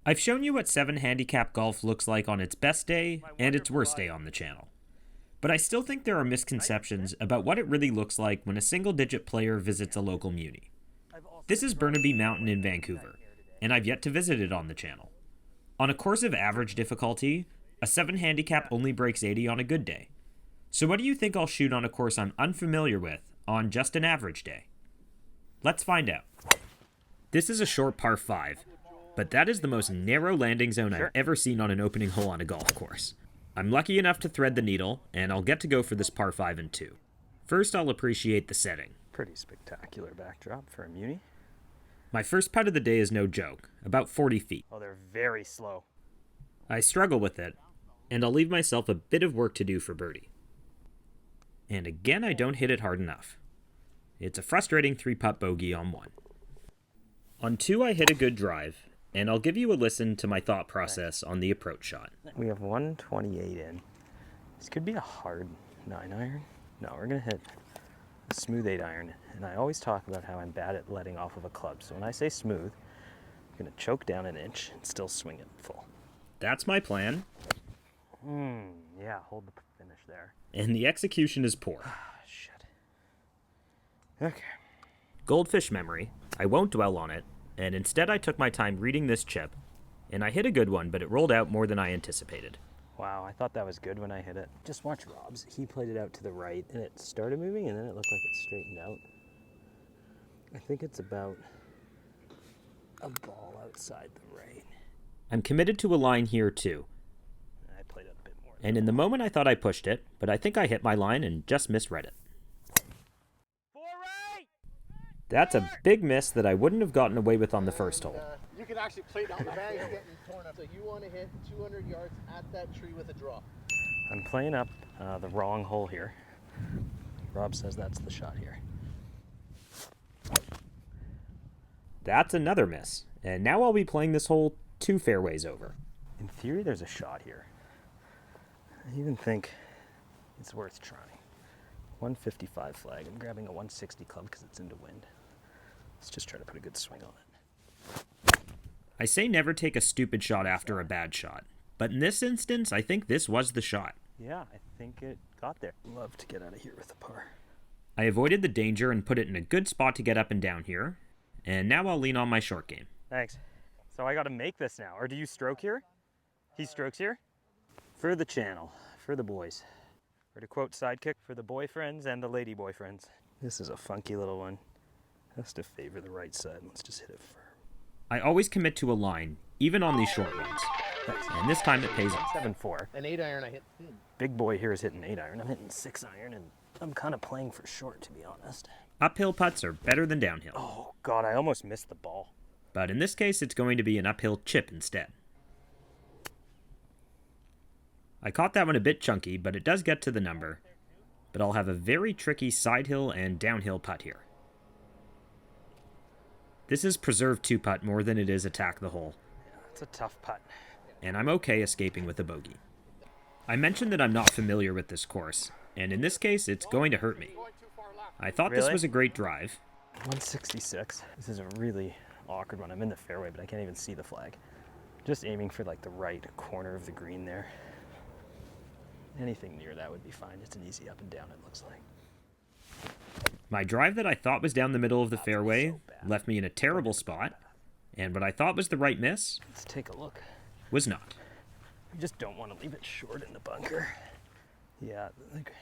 I've shown you what 7 handicap golf looks like on its best day and its worst day on the channel. But I still think there are misconceptions about what it really looks like when a single-digit player visits a local muni. This is Burnaby Mountain in Vancouver, and I've yet to visit it on the channel. On a course of average difficulty, a 7 handicap only breaks 80 on a good day. So what do you think I'll shoot on a course I'm unfamiliar with on just an average day? Let's find out. This is a short par 5, but that is the most narrow landing zone I've ever seen on an opening hole on a golf course. I'm lucky enough to thread the needle, and I'll get to go for this par 5 and 2. First, I'll appreciate the setting. Pretty spectacular backdrop for a muni. My first putt of the day is no joke, about 40 feet. Oh, they're very slow. I struggle with it, and I'll leave myself a bit of work to do for birdie. And again, I don't hit it hard enough. It's a frustrating 3-putt bogey on 1. On 2, I hit a good drive, and I'll give you a listen to my thought process on the approach shot. We have 128 in. This could be a hard 9-iron. No, we're going to hit a smooth 8-iron. And I always talk about how I'm bad at letting off of a club. So when I say smooth, I'm going to choke down an inch and still swing it full. That's my plan. Yeah, hold the finish there. And the execution is poor. Shit. Okay. Goldfish memory. I won't dwell on it, and instead I took my time reading this chip, and I hit a good one, but it rolled out more than I anticipated. Wow, I thought that was good when I hit it. Just watch Rob's. He played it out to the right, and it started moving, and then it looked like it straightened out. I think it's about a ball outside the right. I'm committed to a line here, too. I played it a bit more. And in the moment I thought I pushed it, but I think I hit my line and just misread it. That's a big miss that I wouldn't have gotten away with on the first hole. You can actually play down the bag getting torn up. So you want to hit 200 yards at that tree with a draw. I'm playing up the wrong hole here. Rob says that's the shot here. That's another miss, and now I'll be playing this hole 2 fairways over. In theory, there's a shot here. I even think it's worth trying. 155 flag. I'm grabbing a 160 club because it's into wind. Let's just try to put a good swing on it. I say never take a stupid shot after a bad shot, but in this instance, I think this was the shot. Yeah, I think it got there. Love to get out of here with a par. I avoided the danger and put it in a good spot to get up and down here, and now I'll lean on my short game. Thanks. So I got to make this now. Or do you stroke here? He strokes here? For the channel, for the boys. Or to quote Sidekick, for the boyfriends and the lady boyfriends. This is a funky little one. Has to favor the right side. Let's just hit it firm. I always commit to a line, even on these short ones. And this time it pays off. 7-4. An 8-iron I hit thin. Big boy here is hitting 8-iron. I'm hitting 6-iron, and I'm kind of playing for short, to be honest. Uphill putts are better than downhill. Oh, God, I almost missed the ball. But in this case, it's going to be an uphill chip instead. I caught that one a bit chunky, but it does get to the number. But I'll have a very tricky side hill and downhill putt here. This is preserve 2-putt more than it is attack the hole. Yeah, it's a tough putt. And I'm okay escaping with a bogey. I mentioned that I'm not familiar with this course, and in this case, it's going to hurt me. I thought this was a great drive. 166. This is a really awkward one. I'm in the fairway, but I can't even see the flag. Just aiming for like the right corner of the green there. Anything near that would be fine. It's an easy up and down, it looks like. My drive that I thought was down the middle of the fairway left me in a terrible spot, and what I thought was the right miss Let's take a look. was not. We just don't want to leave it short in the bunker. Yeah, like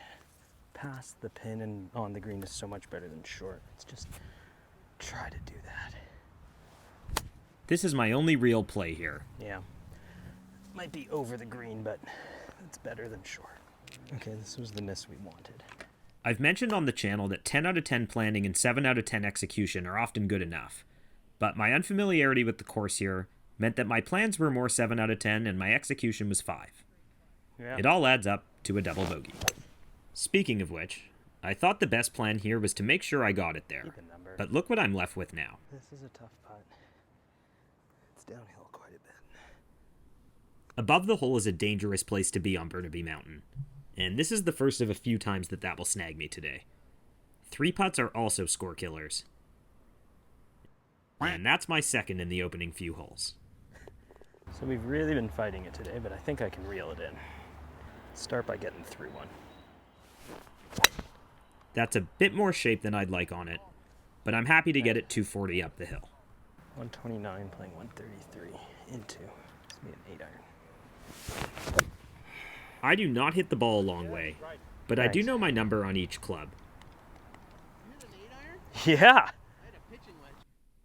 past the pin and on the green is so much better than short. Let's just try to do that. This is my only real play here. Yeah. Might be over the green, but it's better than short. Okay, this was the miss we wanted. I've mentioned on the channel that 10 out of 10 planning and 7 out of 10 execution are often good enough, but my unfamiliarity with the course here meant that my plans were more 7 out of 10 and my execution was 5. Yeah. It all adds up to a double bogey. Speaking of which, I thought the best plan here was to make sure I got it there, Keep a number. but look what I'm left with now. This is a tough putt. It's downhill quite a bit. Above the hole is a dangerous place to be on Burnaby Mountain, and this is the first of a few times that will snag me today. 3 putts are also score killers, and that's my second in the opening few holes. So we've really been fighting it today, but I think I can reel it in. Start by getting through one. That's a bit more shape than I'd like on it, but I'm happy to get it 240 up the hill. 129 playing 133 into. This will be an 8 iron. I do not hit the ball a long way, but I do Nice. know my number on each club. You hit an 8 iron? Yeah! I had a pitching wedge.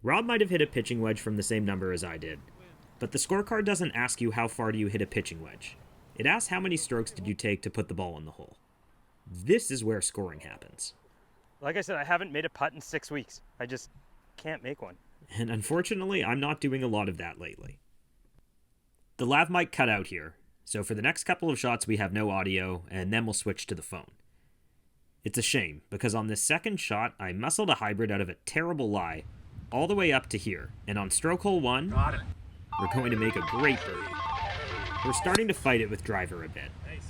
Rob might have hit a pitching wedge from the same number as I did, but the scorecard doesn't ask you how far do you hit a pitching wedge. It asks how many strokes did you take to put the ball in the hole. This is where scoring happens. Like I said, I haven't made a putt in 6 weeks. I just can't make one. And unfortunately, I'm not doing a lot of that lately. The lav mic cut out here, so for the next couple of shots we have no audio, and then we'll switch to the phone. It's a shame, because on this second shot, I muscled a hybrid out of a terrible lie, all the way up to here, and on stroke hole 1, we're going to make a great birdie. We're starting to fight it with driver a bit. Nice.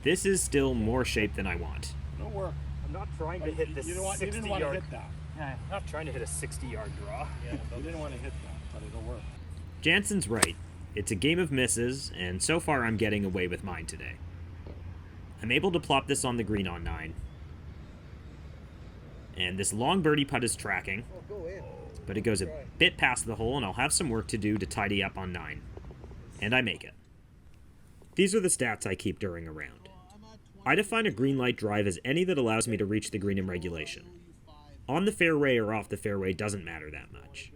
This is still more shape than I want. Don't work. I'm not trying to hit this You didn't want 60 to yard. hit that. Yeah, I'm not trying to hit a 60-yard draw. Yeah, you didn't want to hit that, but it'll work. Jansen's right. It's a game of misses, and so far I'm getting away with mine today. I'm able to plop this on the green on 9. And this long birdie putt is tracking, Oh, go in. but it goes a bit past the hole, and I'll have some work to do to tidy up on 9. And I make it. These are the stats I keep during a round. I define a green light drive as any that allows me to reach the green in regulation. On the fairway or off the fairway doesn't matter that much.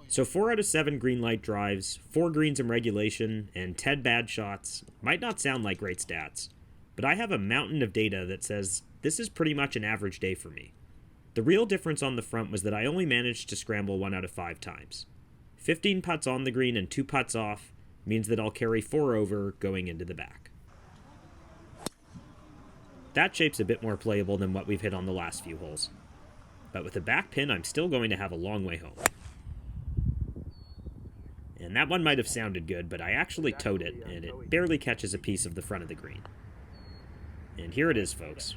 So 4 out of 7 green light drives, 4 greens in regulation, and 10 bad shots might not sound like great stats, but I have a mountain of data that says this is pretty much an average day for me. The real difference on the front was that I only managed to scramble 1 out of 5 times. 15 putts on the green and 2 putts off means that I'll carry 4 over going into the back. That shape's a bit more playable than what we've hit on the last few holes. But with a back pin, I'm still going to have a long way home. And that one might have sounded good, but I actually towed it, and it barely catches a piece of the front of the green. And here it is, folks.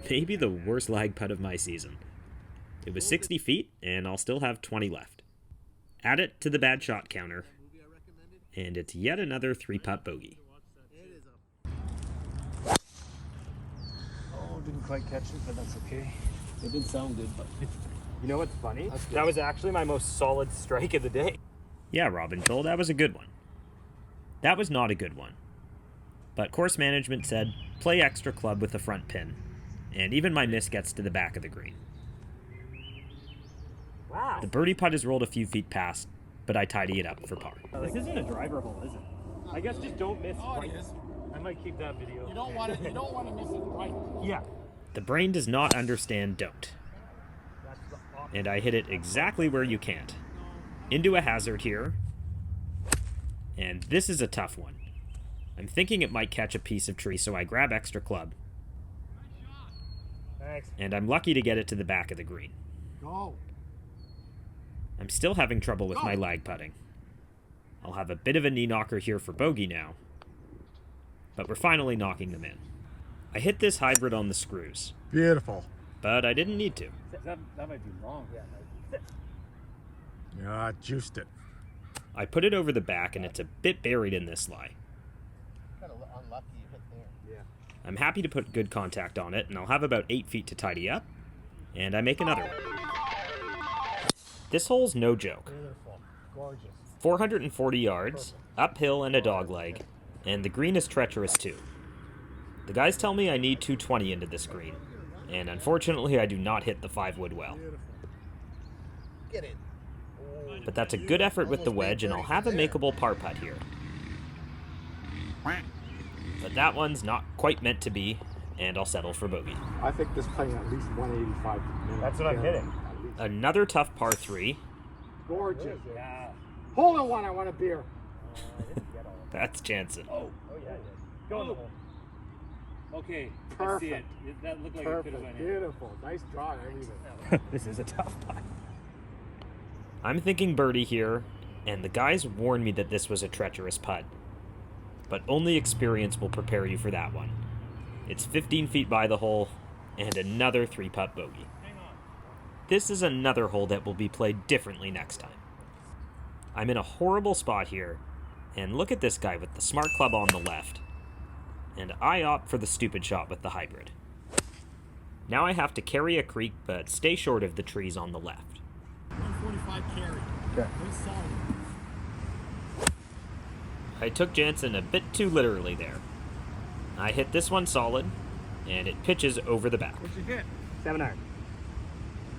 Maybe the worst lag putt of my season. It was 60 feet, and I'll still have 20 left. Add it to the bad shot counter, and it's yet another 3-putt bogey. Oh, didn't quite catch it, but that's okay. It didn't sound good, but You know what's funny? That's good. That was actually my most solid strike of the day. Yeah, Robin Joel, that was a good one. That was not a good one. But course management said, play extra club with the front pin, and even my miss gets to the back of the green. Wow. The birdie putt is rolled a few feet past, but I tidy it up for par. This isn't a driver hole, is it? I guess just don't miss. Oh, right. it is. I might keep that video. You don't want to. You don't want to miss it right. Yeah. The brain does not understand don't. That's the And I hit it exactly where you can't. Into a hazard here. And this is a tough one. I'm thinking it might catch a piece of tree, so I grab extra club. Thanks. And I'm lucky to get it to the back of the green. Go. I'm still having trouble with my lag putting. I'll have a bit of a knee knocker here for bogey now. But we're finally knocking them in. I hit this hybrid on the screws, Beautiful. but I didn't need to. That might be long. Yeah. Yeah, juiced it. I put it over the back, and it's a bit buried in this lie. Kind of unlucky you hit there. Yeah. I'm happy to put good contact on it, and I'll have about 8 feet to tidy up, and I make another one. This hole's no joke. Beautiful. Gorgeous. 440 yards, uphill and a dog leg, and the green is treacherous too. The guys tell me I need 220 into this green, and unfortunately I do not hit the 5-wood well. Beautiful. Get in. But that's a good effort with the wedge, and I'll have a makeable par putt here. But that one's not quite meant to be, and I'll settle for bogey. I think this playing at least 185 minutes. That's what I'm hitting. Another tough par 3. Gorgeous. Yeah. Hold on one, I want a beer. That's Jansen. Oh yeah. Go in the hole. Okay, I see Perfect. it. That looked like it could have Perfect. went in. Beautiful. Nice draw, everything. This is a tough putt. I'm thinking birdie here, and the guys warned me that this was a treacherous putt. But only experience will prepare you for that one. It's 15 feet by the hole, and another 3-putt bogey. This is another hole that will be played differently next time. I'm in a horrible spot here, And look at this guy with the smart club on the left. And I opt for the stupid shot with the hybrid. Now I have to carry a creek, but stay short of the trees on the left. 145 carry. Okay. Very solid. I took Jansen a bit too literally there. I hit this one solid, and it pitches over the back. What'd you hit? 7 iron.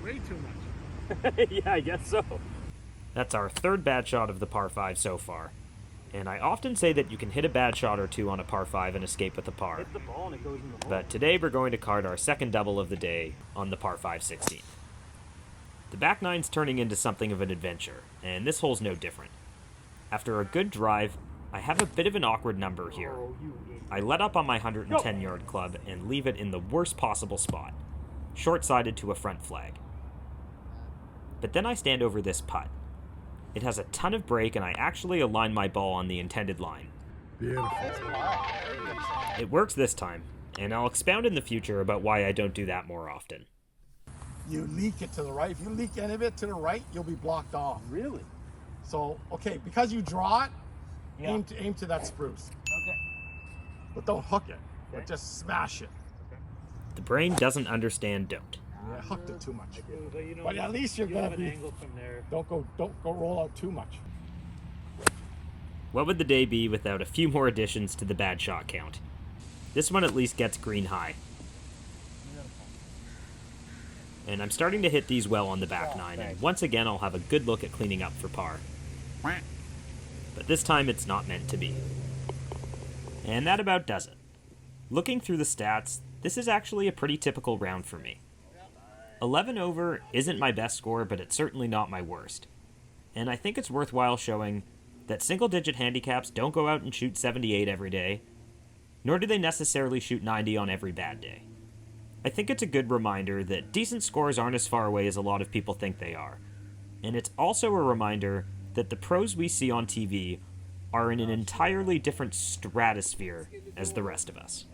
Way too much. Yeah, I guess so. That's our third bad shot of the par 5 so far. And I often say that you can hit a bad shot or two on a par 5 and escape with a par. Hit the ball and it goes in the hole. But today we're going to card our second double of the day on the par 5 16th. The back nine's turning into something of an adventure, and this hole's no different. After a good drive, I have a bit of an awkward number here. I let up on my 110-yard club and leave it in the worst possible spot, short-sided to a front flag. But then I stand over this putt. It has a ton of break, and I actually align my ball on the intended line. Beautiful. It works this time, and I'll expound in the future about why I don't do that more often. You leak it to the right. If you leak any of it to the right, you'll be blocked off. Really? So, okay, because you draw it, Yeah. aim to that spruce. Okay. But don't hook it. But Okay. just smash it. The brain doesn't understand don't. Yeah, hooked it too much. But, you know, But at least you're you gonna have an be. angle from there. Don't go roll out too much. What would the day be without a few more additions to the bad shot count? This one at least gets green high. And I'm starting to hit these well on the back nine, and once again I'll have a good look at cleaning up for par. But this time it's not meant to be. And that about does it. Looking through the stats, this is actually a pretty typical round for me. 11 over isn't my best score, but it's certainly not my worst. And I think it's worthwhile showing that single-digit handicaps don't go out and shoot 78 every day, nor do they necessarily shoot 90 on every bad day. I think it's a good reminder that decent scores aren't as far away as a lot of people think they are. And it's also a reminder that the pros we see on TV are in an entirely different stratosphere as the rest of us.